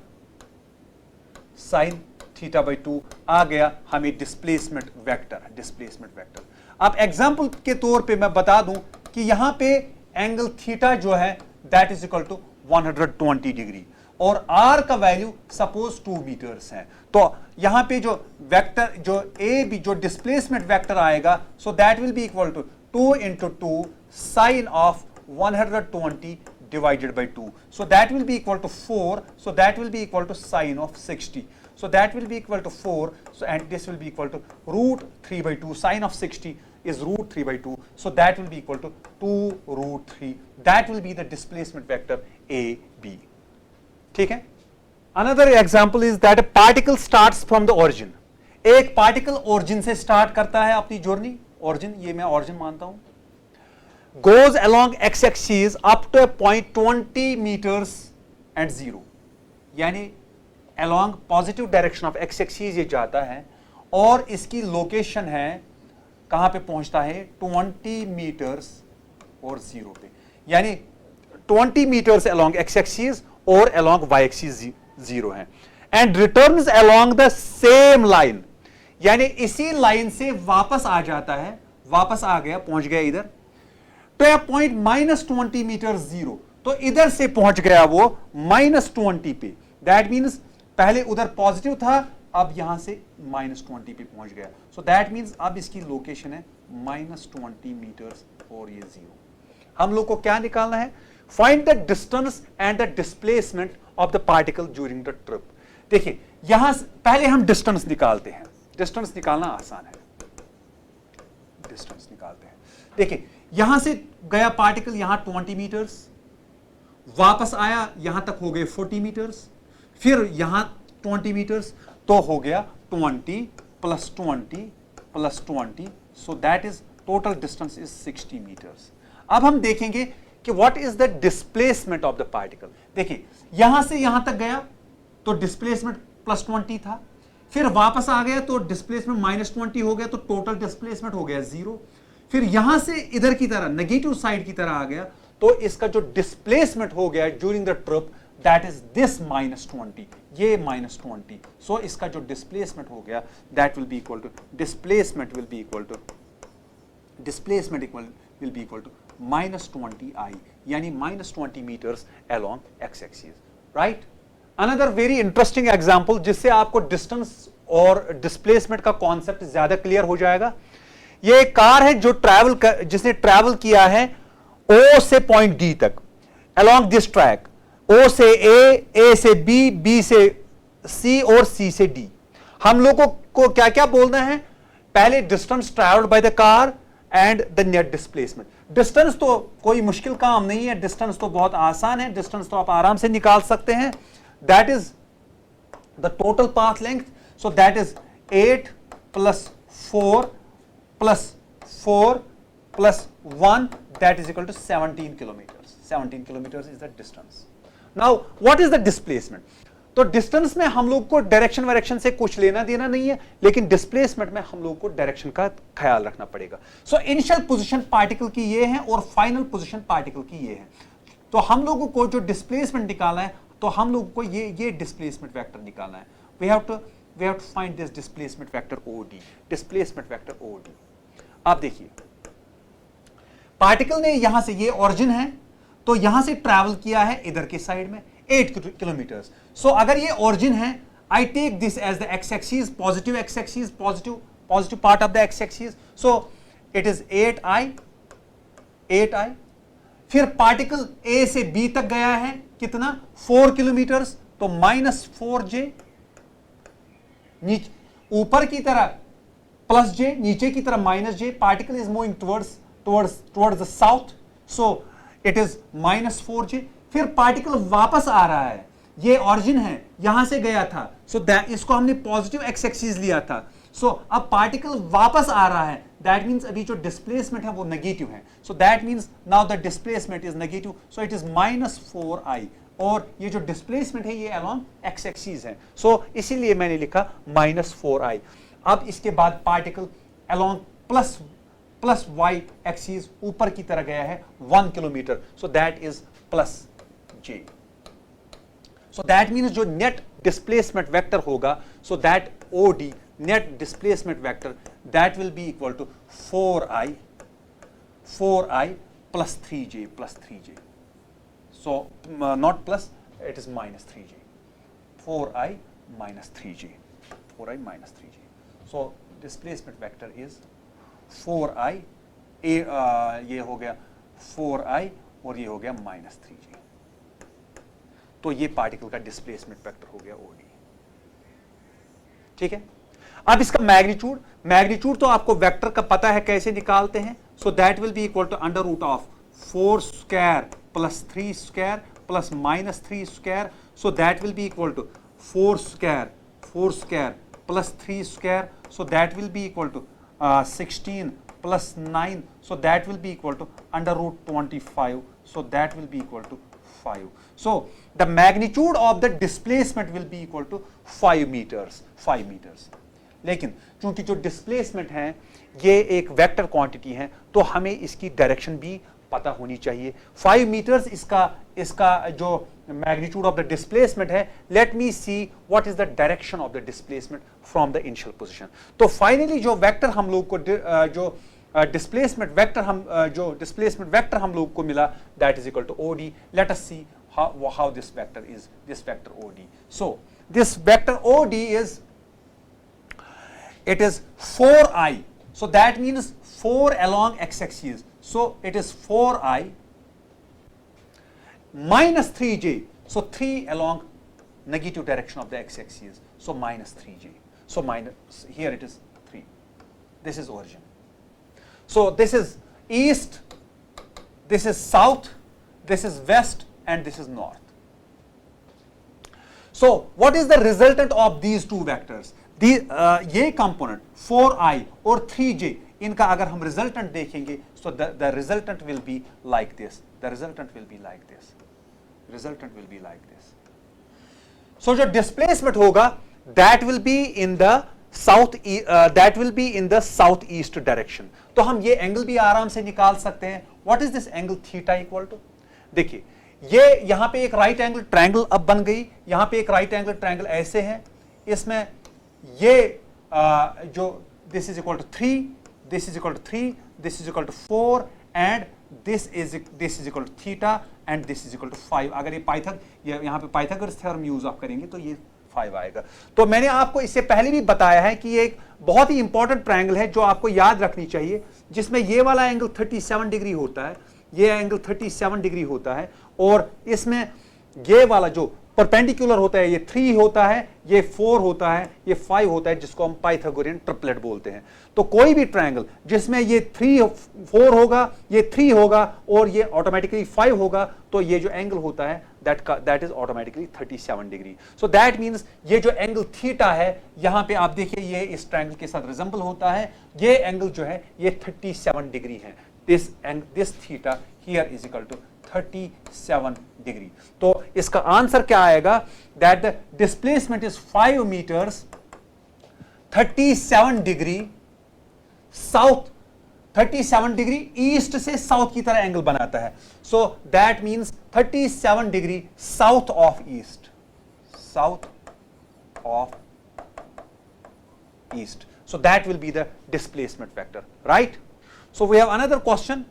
sine theta by 2 आ गया हमें डिस्प्लेसमेंट वेक्टर. अब example के तौर पे मैं बता दूं कि यहां पे एंगल थीटा जो है that is equal to 120 degree और r का वैल्यू सपोज 2 मीटर्स है. तो यहां पे जो वेक्टर जो ए बी जो डिस्प्लेसमेंट वेक्टर आएगा, so that will be equal to 2 into 2 sine of 120 divided by 2. So that will be equal to 4. So that will be equal to sine of 60. So that will be equal to 4. So and this will be equal to root 3 by 2. Sine of 60 is root 3 by 2. So that will be equal to 2 root 3. That will be the displacement vector AB. ठीक है? Another example is that a particle starts from the origin. एक particle origin से start करता है अपनी journey. Origin, ये मैं origin मानता हूं. Goes along x-axis up to a point 20 meters and 0. यानी along positive direction of x-axis ये जाता है और इसकी लोकेशन है कहां पे पहुंचता है 20 meters और 0 पे. यानी 20 meters along x-axis और along y-axis 0 है. And returns along the same line. यानी इसी लाइन से वापस आ जाता है, वापस आ गया, पहुंच गया इधर तो यह पॉइंट -20 मीटर 0, तो इधर से पहुंच गया वो -20 पे. दैट मीन्स पहले उधर पॉजिटिव था, अब यहां से -20 पे पहुंच गया. सो दैट मीन्स अब इसकी लोकेशन है -20 मीटर्स और ये 0. हम लोग को क्या निकालना है? Find the distance and the displacement of the particle during the trip. देखिए यहां पहले हम डिस्टेंस निकालते हैं. डिस्टेंस निकालना आसान है. डिस्टेंस निकालते हैं. देखिए यहां से गया पार्टिकल यहां 20 मीटर्स, वापस आया यहां तक हो गए 40 मीटर्स, फिर यहां 20 मीटर्स, तो हो गया 20 plus 20 plus 20. So that is total distance is 60 metres. अब हम देखेंगे कि what is the displacement of the particle. देखिए यहां से यहां तक गया तो डिस्प्लेसमेंट +20 था, फिर वापस आ गया तो डिस्प्लेसमेंट -20 हो गया, तो टोटल डिस्प्लेसमेंट हो गया 0. फिर यहां से इधर की तरह नेगेटिव साइड की तरह आ गया, तो इसका जो डिस्प्लेसमेंट हो गया during the trip that is this -20, ये -20. सो इसका जो डिस्प्लेसमेंट हो गया that will be equal to, displacement will be equal to displacement equal will be equal to -20 यानी -20 metres along X axis, right. Another very interesting example जिससे आपको distance और displacement का कॉन्सेप्ट ज्यादा क्लियर हो जाएगा। ये एक कार है जो जिसने ट्रैवल किया है O से पॉइंट D तक अलोंग दिस ट्रैक, O से A से B, B से C और C से D। हम लोगों को क्या क्या बोलना है? पहले distance travelled by the car and the net displacement. Distance तो कोई मुश्किल काम नहीं है, डिस्टेंस तो बहुत आसान है, डिस्टेंस तो आप आराम से निकाल सकते हैं। That is the total path length, so that is 8 + 4 + 4 + 1, that is equal to 17 kilometers. 17 kilometers is the distance. Now what is the displacement? तो डिस्टेंस में हम लोग को डायरेक्शन वायरेक्शन से कुछ लेना देना नहीं है, लेकिन डिस्प्लेसमेंट में हम लोग को डायरेक्शन का ख्याल रखना पड़ेगा। सो इनिशियल पोजीशन पार्टिकल की ये है और फाइनल पोजीशन पार्टिकल की ये है। तो हम लोगों को जो डिस्प्लेसमेंट निकालना है, तो हम लोगों को ये डिस्प्लेसमेंट वेक्टर निकालना है। We have to find this displacement vector OD, displacement vector OD। आप देखिए, पार्टिकल ने यहां से, ये ओरिजिन है, तो यहां से ट्रैवल किया है इधर के साइड में 8 किलोमीटर्स। सो अगर ये ओरिजिन है, I take this as the X axis, positive X axis, positive part of the X axis. So it is 8i। फिर पार्टिकल A से B तक गया है, कितना? 4 किलोमीटर्स, तो -4j, ऊपर की तरह +j, नीचे की तरह -j। Particle is moving towards the south, so it is -4j। फिर पार्टिकल वापस आ रहा है, ये ओरिजिन है, यहां से गया था, सो इसको हमने पॉजिटिव एक्स एक्सिस लिया था। सो अब पार्टिकल वापस आ रहा है, दैट मींस अभी जो डिस्प्लेसमेंट है वो नेगेटिव है। So that means now the displacement is negative, so it is -4i, और ये जो डिस्प्लेसमेंट है ये अलोंग एक्स एक्सिस है, सो इसीलिए मैंने लिखा -4i। अब इसके बाद particle along plus y axis ऊपर की तरह गया है 1 kilometre, so that is +j। So that means जो नेट डिस्प्लेसमेंट वेक्टर होगा, so that OD net displacement vector, that will be equal to 4i + 3j। सो not plus, it is -3j, 4i - 3j। सो displacement vector is 4i, ये हो गया 4i और ये हो गया -3j। तो ये पार्टिकल का डिस्प्लेसमेंट वेक्टर हो गया OD। ठीक है, अब इसका मैग्नीट्यूड तो आपको वेक्टर का पता है कैसे निकालते हैं। So that will be equal to √4² + 3² + -3²। So that will be equal to 4² + 3²। So that will be equal to 16 + 9, so that will be equal to √25, so that will be equal to 5. So the magnitude of the displacement will be equal to 5 meters। लेकिन क्योंकि जो displacement है ये एक vector quantity है, तो हमें इसकी डायरेक्शन भी पता होनी चाहिए। 5 मीटर्स इसका जो मैग्नीट्यूड ऑफ द डिस्प्लेसमेंट है। Let me see what is the direction of the displacement from the initial position. तो फाइनली जो वेक्टर हम लोग को जो डिस्प्लेसमेंट वेक्टर हम लोग को मिला, that is equal to OD। Let us see how this vector OD। So this vector OD is, it is 4i, so that means 4 along x-axis, so it is 4i minus 3j, so 3 along negative direction of the x-axis, so minus 3j, so minus, here it is 3, this is origin, so this is east, this is south, this is west, and this is north. So what is the resultant of these two vectors? ये component 4i और 3j, इनका अगर हम resultant देखेंगे, so the resultant will be like this. The resultant will be like this. Resultant will be like this. So जो displacement होगा, that will be in the southeast direction. तो हम ये angle भी आराम से निकाल सकते हैं. What is this angle theta equal to? देखिए, ये यहां पे एक राइट एंगल ट्रायंगल अब बन गई, यहां पे एक राइट एंगल ट्रायंगल ऐसे है, इसमें ये जो this is equal to 3, this is equal to 3, this is equal to 4 and this is equal to theta and this is equal to 5. अगर ये पाइथाग यहाँ पे पाइथागोरस थ्योरम यूज आप करेंगे तो ये 5 आएगा. तो मैंने आपको इससे पहले भी बताया है कि ये एक बहुत ही इंपॉर्टेंट ट्रायंगल है जो आपको याद रखनी चाहिए, जिसमें ये वाला एंगल 37 डिग्री होता है, ये एंगल 37 डिग्री होता है और इसमें ये वाला जो परपेंडिकुलर होता है ये 3 होता है, ये 4 होता है, ये 5 होता है, जिसको हम पाइथागोरियन ट्रिपलेट बोलते हैं. तो कोई भी ट्रायंगल जिसमें ये 4 होगा, ये 3 होगा और ये ऑटोमेटिकली 5 होगा, तो ये जो एंगल होता है that is automatically 37 degree. So that means ये जो एंगल थीटा है यहां पे आप देखिए ये इस ट्रायंगल के साथ रिजेंबल होता है, ये एंगल जो है ये 37 डिग्री है. This theta here is equal to 37 degree. तो इसका आंसर क्या आएगा, that the displacement is 5 metres 37 degree south, 37 degree east से साउथ की तरह एंगल बनाता है. So that means 37 degree south of east, south of east. So that will be the displacement vector, right? So we have another question.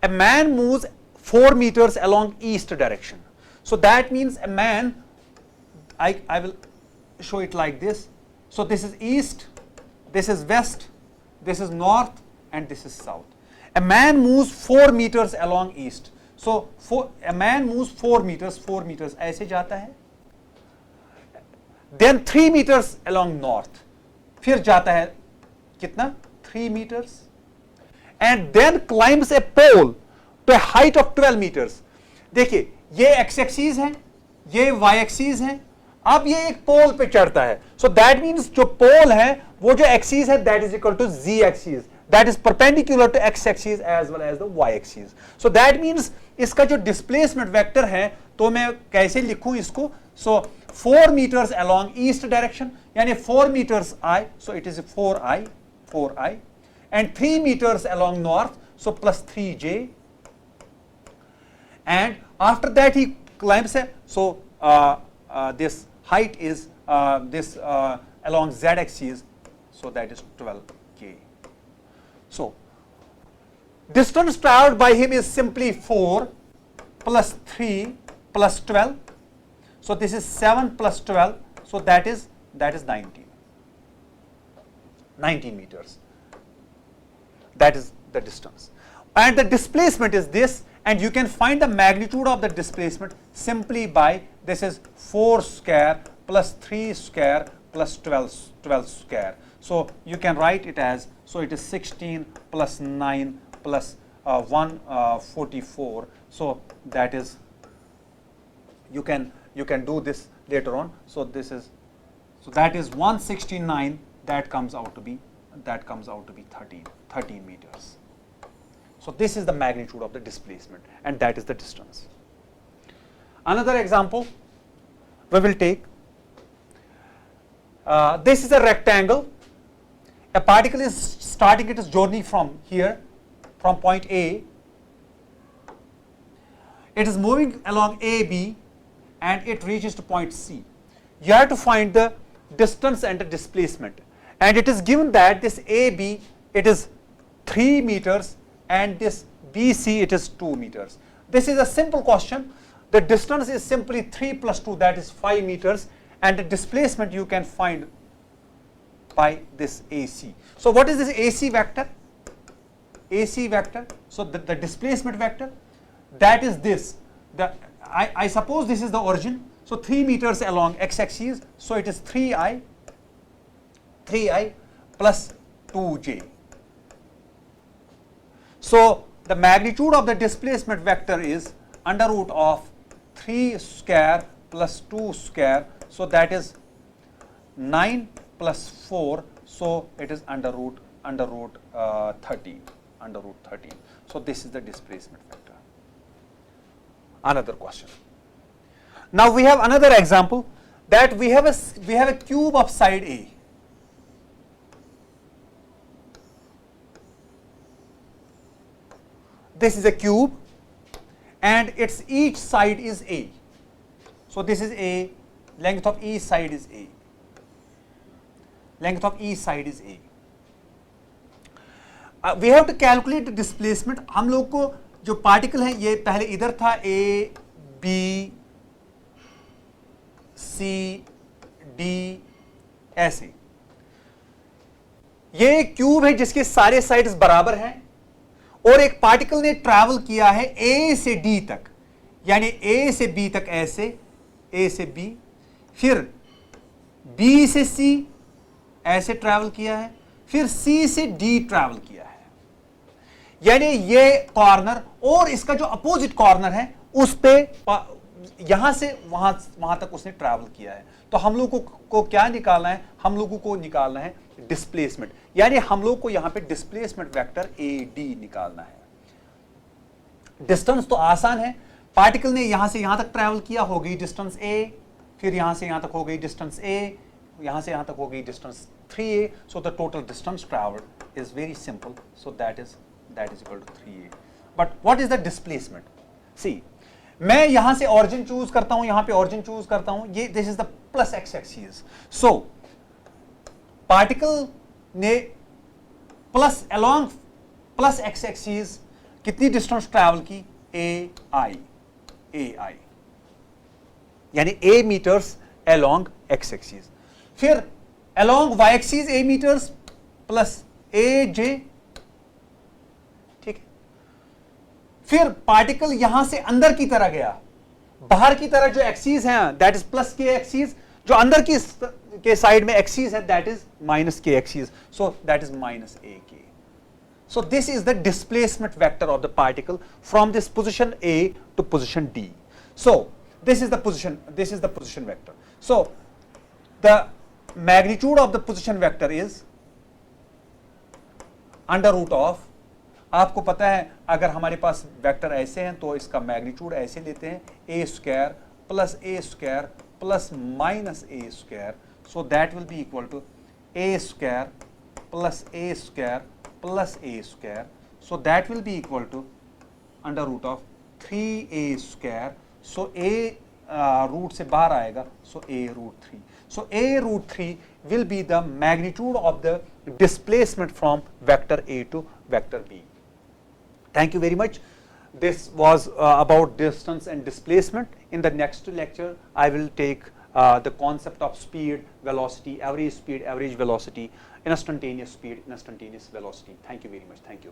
A man moves 4 meters along east direction. So that means a man, I will show it like this. So this is east, this is west, this is north and this is south. A man moves 4 meters along east. So a man moves 4 meters ऐसे जाता है. Then 3 meters along north. फिर जाता है कितना 3 meters and then climbs a pole to a height of 12 meters. देखिए ये x axis है, ये y एक्सिस है, अब ये एक पोल पे चढ़ता है. सो दैट मींस जो पोल है वो जो एक्सिस है that is equal to z axis, that is perpendicular to x axis as well as the y axis. So that means इसका जो डिस्प्लेसमेंट वेक्टर है तो मैं कैसे लिखूं इसको. सो 4 meters along east direction यानी 4 meters I, so it is 4I and 3 meters along north, so plus 3J, and after that he climbs it. So this height is this along Z axis, so that is 12K. So distance traveled by him is simply 4 plus 3 plus 12. So this is 7 plus 12, so that is 19 meters. That is the distance. And the displacement is this, and you can find the magnitude of the displacement simply by, this is 4 square plus 3 square plus 12 square. So you can write it as, so it is 16 plus 9 plus 144. So that is, you can do this later on. So this is, so that is 169, that comes out to be 13 meters. So this is the magnitude of the displacement and that is the distance. Another example we will take, this is a rectangle. A particle is starting its journey from here, from point A. It is moving along AB and it reaches to point C. You have to find the distance and the displacement, and it is given that this AB, it is 3 meters and this BC, it is 2 meters. This is a simple question. The distance is simply 3 plus 2, that is 5 meters, and the displacement you can find by this AC. So what is this AC vector? AC vector, so the displacement vector, that is this. I suppose this is the origin, so 3 meters along x-axis, so it is 3I plus 2J. So the magnitude of the displacement vector is under root of 3 square plus 2 square, so that is 9 plus 4, so it is under root 13. So this is the displacement vector. Another question. Now we have another example, that we have a cube of side A. This is a cube and its each side is A. So this is A, length of each side is A. Length of each side is A. We have to calculate displacement. हम लोग को जो particle है ये पहले इधर था, A B C D ऐसे, ये एक क्यूब है जिसके सारे साइड्स बराबर हैं और एक पार्टिकल ने ट्रैवल किया है ए से डी तक, यानी ए से बी तक ऐसे, ए से बी, फिर बी से सी ऐसे ट्रैवल किया है, फिर सी से डी ट्रैवल किया है, यानी ये कॉर्नर और इसका जो अपोजिट कॉर्नर है उस पे यहां से वहां तक उसने ट्रैवल किया है। तो हम लोगों को क्या निकालना है? हम लोगों को निकालना है डिस्प्लेसमेंट, यानी हम लोग को यहां पे डिस्प्लेसमेंट वेक्टर ए डी निकालना है। डिस्टेंस तो आसान है, पार्टिकल ने यहां से यहां तक ट्रैवल किया, हो गई डिस्टेंस ए, फिर यहां से यहां तक हो गई डिस्टेंस ए, यहां से यहां तक हो गई distance 3a, so the total distance travelled is very simple, so that is equal to 3a। But what is the displacement? See, मैं यहां से ऑरिजिन चूज करता हूं, यहां पे ऑरिजिन चूज करता हूं, ये this is the plus X axis. So particle ने plus along plus X axis कितनी डिस्टेंस ट्रैवल की? ए आई, यानी A metres along X axis. फिर along Y axis A metres plus A J, ठीक है। फिर पार्टिकल यहां से अंदर की तरह गया, बाहर की तरह जो एक्सिस है that is plus K axis, जो अंदर की के साइड में एक्सिस है that is minus K axis, so that is minus A K. So this is the displacement vector of the particle from this position A to position D. So this is the position vector. So the magnitude of the position vector is under root of, आपको पता है अगर हमारे पास vector ऐसे हैं तो इसका magnitude ऐसे लेते हैं, a square plus minus a square, so that will be equal to a square plus a square plus a square, so that will be equal to under root of 3a square, so a root से बाहर आएगा, so a root 3, so a root 3 will be the magnitude of the displacement from vector A to vector B. Thank you very much. This was about distance and displacement. In the next lecture I will take the concept of speed, velocity, average speed, average velocity, instantaneous speed, instantaneous velocity. Thank you very much. Thank you.